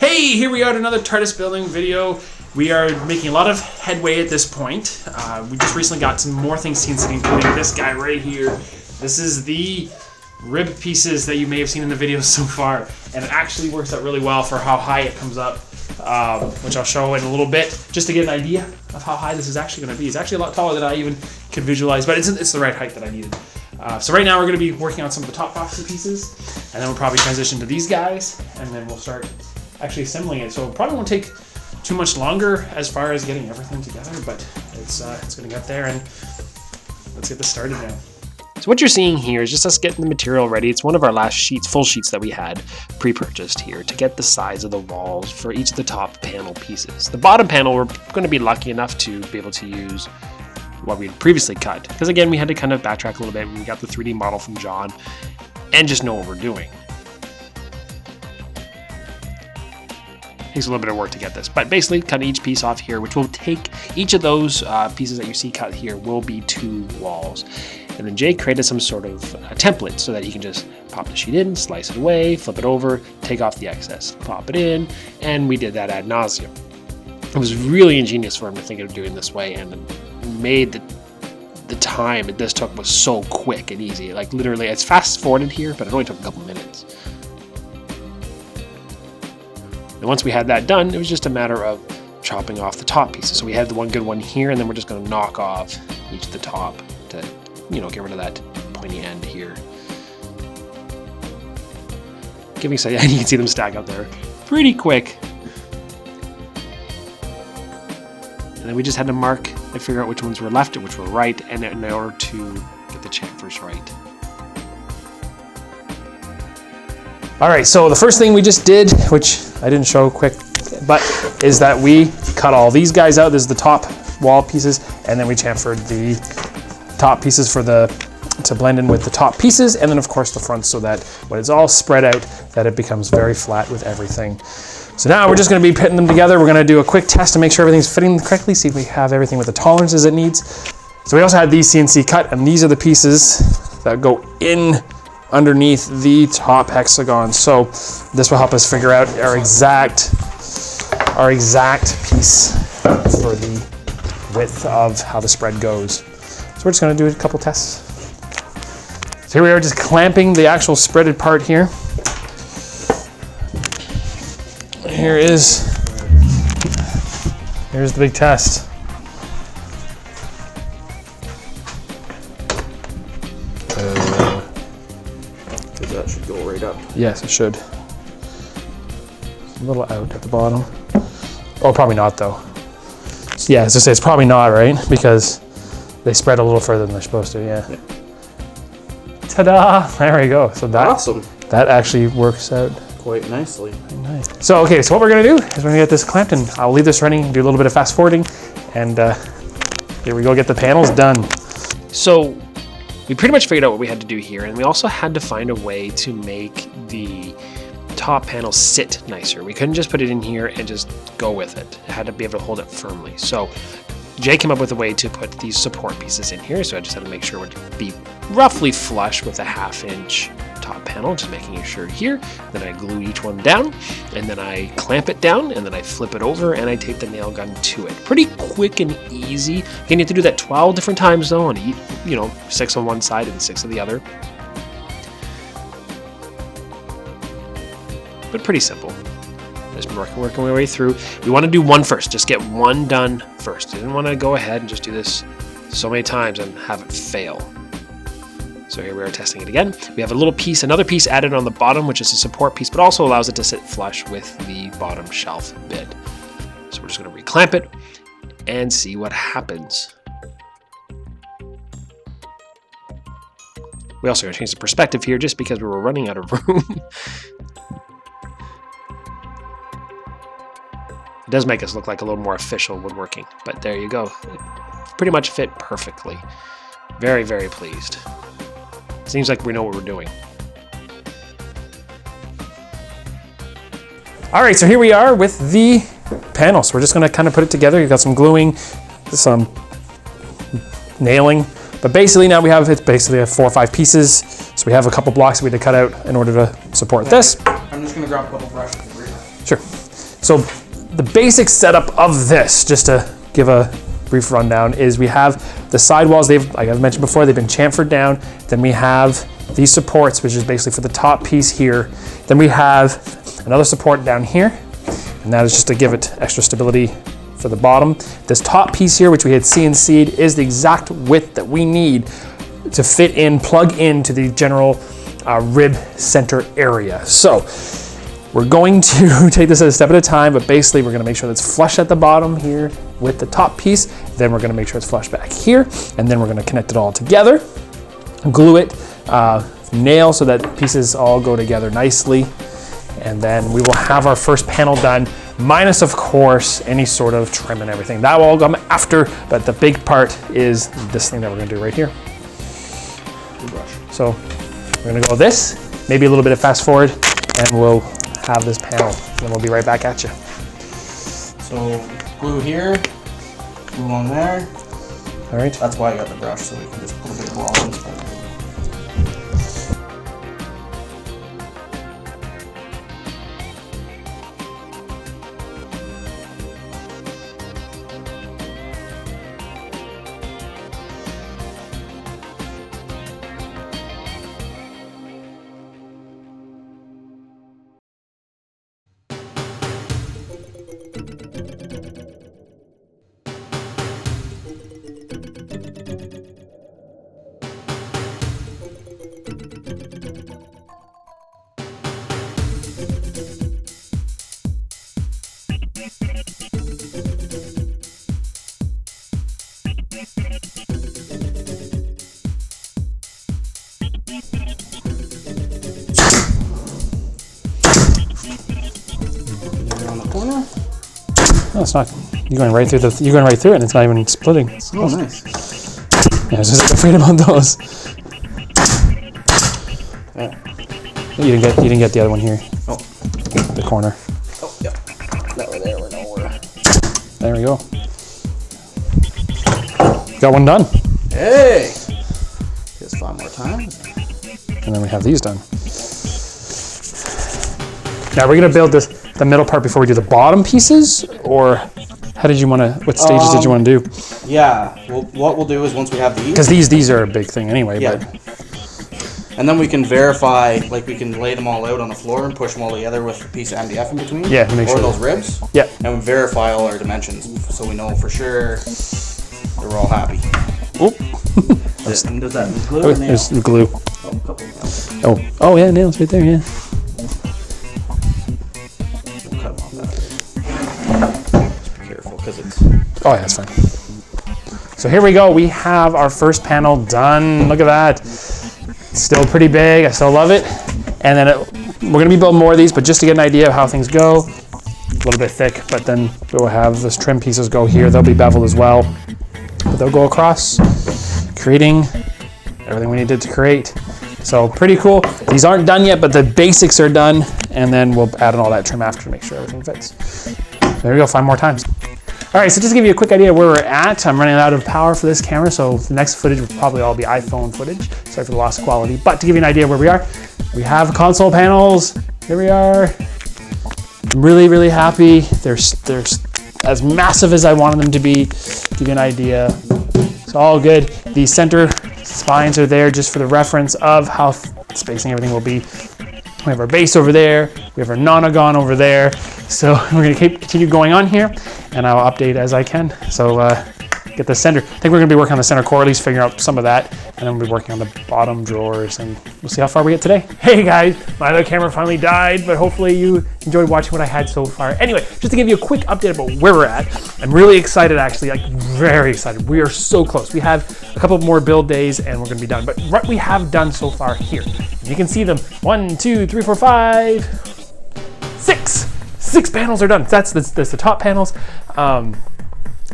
Hey, here we are at another TARDIS building video. We are making a lot of headway at this point. We just recently got some more things CNC'd, including this guy right here. This is the rib pieces that you may have seen in the videos so far, and it actually works out really well for how high it comes up, which I'll show in a little bit, just to get an idea of how high this is actually going to be. It's actually a lot taller than I even could visualize, but it's the right height that I needed. So right now we're going to be working on some of the top boxy pieces, and then we'll probably transition to these guys, and then we'll start actually assembling it. So it probably won't take too much longer as far as getting everything together, but it's going to get there, and let's get this started now. So what you're seeing here is just us getting the material ready. It's one of our last sheets, full sheets that we had pre-purchased here to get the size of the walls for each of the top panel pieces. The bottom panel, we're going to be lucky enough to be able to use what we had previously cut, because again, we had to kind of backtrack a little bit when we got the 3D model from John and just know what we're doing. Takes a little bit of work to get this, but basically cut each piece off here, which will take each of those pieces that you see cut here will be 2 walls. And then Jay created some sort of template so that he can just pop the sheet in, slice it away, flip it over, take off the excess, pop it in, and we did that ad nauseum. It was really ingenious for him to think of doing this way, and made the time that this took was so quick and easy. Like literally, it's fast forwarded here, but it only took a couple minutes. And once we had that done, it was just a matter of chopping off the top pieces. So we had the one good one here, and then we're just going to knock off each of the top to, you know, get rid of that pointy end here. Give me a second. You can see them stack up there pretty quick. And then we just had to mark and figure out which ones were left and which were right, and in order to get the chamfers right. All right, so the first thing we just did, which I didn't show quick, but is that we cut all these guys out. This is the top wall pieces, and then we chamfered the top pieces to blend in with the top pieces, and then of course the front, so that when it's all spread out, that it becomes very flat with everything. So now we're just going to be putting them together. We're going to do a quick test to make sure everything's fitting correctly, see if we have everything with the tolerances it needs. So we also had these CNC cut, and these are the pieces that go in underneath the top hexagon. So this will help us figure out our exact piece for the width of how the spread goes. So we're just going to do a couple tests. So here we are, just clamping the actual spreaded part here. Here's the big test. That should go right up. Yes, it should. It's a little out at the bottom. Oh, probably not though. Yeah, as I say, it's probably not, right? Because they spread a little further than they're supposed to, yeah. Ta-da! There we go. So that, awesome. That actually works out Quite nicely. nice. So, okay, so what we're gonna do is we're gonna get this clamped, and I'll leave this running, do a little bit of fast forwarding, and here we go, get the panels done. So we pretty much figured out what we had to do here, and we also had to find a way to make the top panel sit nicer. We couldn't just put it in here and just go with it. It had to be able to hold it firmly. So Jay came up with a way to put these support pieces in here, so I just had to make sure it would be roughly flush with a 1/2 inch top panel, just making sure here. Then I glue each one down, and then I clamp it down, and then I flip it over, and I tape the nail gun to it. Pretty quick and easy. Again, you have to do that 12 different times though, and you know, 6 on one side and 6 on the other. But pretty simple. Just working my way through. We want to do one first. Just get one done first. I didn't want to go ahead and just do this so many times and have it fail. So here we are testing it again. We have a little piece, another piece added on the bottom, which is a support piece, but also allows it to sit flush with the bottom shelf bit. So we're just going to reclamp it and see what happens. We also going to change the perspective here just because we were running out of room. It does make us look like a little more official woodworking, but there you go. It pretty much fit perfectly. Very, very pleased. Seems like we know what we're doing. All right, so here we are with the panels. We're just gonna kind of put it together. You've got some gluing, some nailing, but basically now we have, it's basically 4 or 5 pieces. So we have a couple blocks that we had to cut out in order to support this. I'm just gonna grab a couple brushes. Sure. So the basic setup of this, just to give a brief rundown, is we have the sidewalls. They've, like I've mentioned before, they've been chamfered down. Then we have these supports, which is basically for the top piece here. Then we have another support down here, and that is just to give it extra stability for the bottom. This top piece here, which we had CNC'd, is the exact width that we need to fit in, plug into the general rib center area. So we're going to take this a step at a time, but basically we're gonna make sure that's flush at the bottom here with the top piece. Then we're gonna make sure it's flush back here, and then we're gonna connect it all together, glue it, nail so that pieces all go together nicely. And then we will have our first panel done, minus of course any sort of trim and everything. That will all come after, but the big part is this thing that we're gonna do right here. So we're gonna go with this, maybe a little bit of fast forward, and we'll have this panel, and then we'll be right back at you. So glue here, glue on there. All right. That's why I got the brush, so we can just put a bit of glue on this one. Corner. No, it's not. You're going right through the. You're going right through it, and it's not even splitting. Oh, nice. Yeah, I was just afraid about those. Yeah. You didn't get the other one here. Oh. The corner. Oh, yeah. That way there, we're nowhere. There we go. Got one done. Hey! Just 5 more times. And then we have these done. Now we're gonna build the middle part before we do the bottom pieces, or how did you want to? What stages did you want to do? Yeah. Well, what we'll do is once we have these. Because these are a big thing anyway. Yeah. But and then we can verify, like we can lay them all out on the floor and push them all together with a piece of MDF in between. Yeah, to make or sure those ribs. Yeah. And we verify all our dimensions so we know for sure that we're all happy. Oop. Does that include Oh, there's the glue. Oh, a couple nails. Oh yeah, nails right there. Yeah. We'll cut them off that. Just be careful because it's. Oh yeah, that's fine. So here we go. We have our first panel done. Look at that. Still pretty big. I still love it. And then we're gonna be building more of these, but just to get an idea of how things go, a little bit thick. But then we'll have this trim pieces go here. They'll be beveled as well. But they'll go across, creating everything we needed to create. So pretty cool. These aren't done yet, but the basics are done. And then we'll add in all that trim after to make sure everything fits. There we go, 5 more times. All right, so just to give you a quick idea of where we're at, I'm running out of power for this camera, so the next footage will probably all be iPhone footage. Sorry for the loss of quality, but to give you an idea of where we are, we have console panels. Here we are. I'm really, really happy. They're as massive as I wanted them to be. Give you an idea. It's all good. The center spines are there just for the reference of how spacing everything will be. We have our base over there. We have our nonagon over there. So we're gonna continue going on here, and I'll update as I can. So get the center. I think we're gonna be working on the center core, at least figuring out some of that, and then we'll be working on the bottom drawers, and we'll see how far we get today. Hey guys, my other camera finally died, but hopefully you enjoyed watching what I had so far. Anyway, just to give you a quick update about where we're at, I'm really excited actually, like very excited. We are so close. We have a couple more build days and we're gonna be done. But what we have done so far here, you can see them, 1, 2, 3, 4, 5, 6. 6 panels are done. That's the top panels.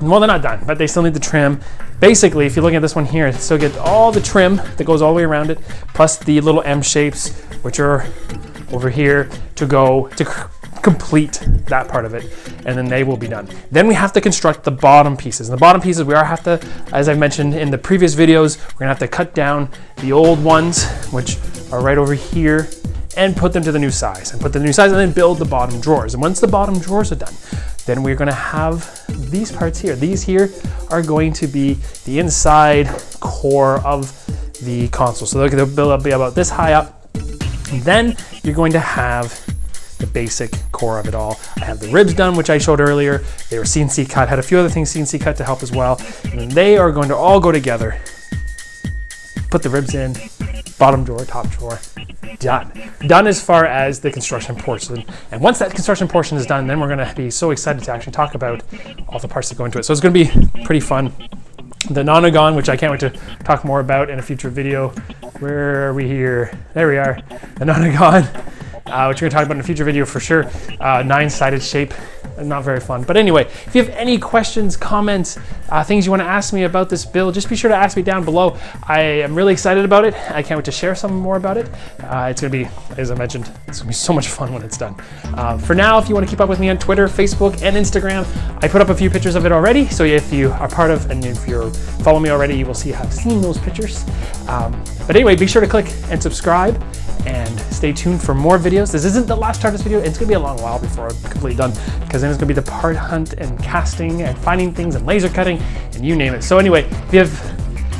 Well, they're not done, but they still need the trim. Basically, if you're looking at this one here, it still gets all the trim that goes all the way around it, plus the little M shapes, which are over here to complete that part of it, and then they will be done. Then we have to construct the bottom pieces. And the bottom pieces, we have to, as I mentioned in the previous videos, we're gonna have to cut down the old ones, which are right over here, and put them to the new size, and then build the bottom drawers. And once the bottom drawers are done, then we're going to have these parts here. These here are going to be the inside core of the console. So they'll be about this high up. And then you're going to have the basic core of it all. I have the ribs done, which I showed earlier. They were CNC cut, had a few other things CNC cut to help as well. And they are going to all go together. Put the ribs in, bottom drawer, top drawer, done. Done as far as the construction portion. And once that construction portion is done, then we're gonna be so excited to actually talk about all the parts that go into it. So it's gonna be pretty fun. The Nonagon, which I can't wait to talk more about in a future video. Where are we here? There we are. The Nonagon, which we're gonna talk about in a future video for sure. 9-sided shape. Not very fun. But anyway, if you have any questions, comments, things you want to ask me about this build, just be sure to ask me down below. I am really excited about it. I can't wait to share some more about it. It's going to be, as I mentioned, it's going to be so much fun when it's done. For now, if you want to keep up with me on Twitter, Facebook, and Instagram, I put up a few pictures of it already. So if you are part of, and if you're following me already, you will have seen those pictures. But anyway, be sure to click and subscribe. And stay tuned for more videos. This isn't the last TARDIS video. It's gonna be a long while before I'm completely done, because then it's gonna be the part hunt and casting and finding things and laser cutting and you name it. So anyway, if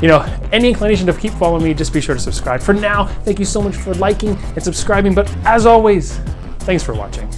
you have any inclination to keep following me, just be sure to subscribe. For now, thank you so much for liking and subscribing. But as always, thanks for watching.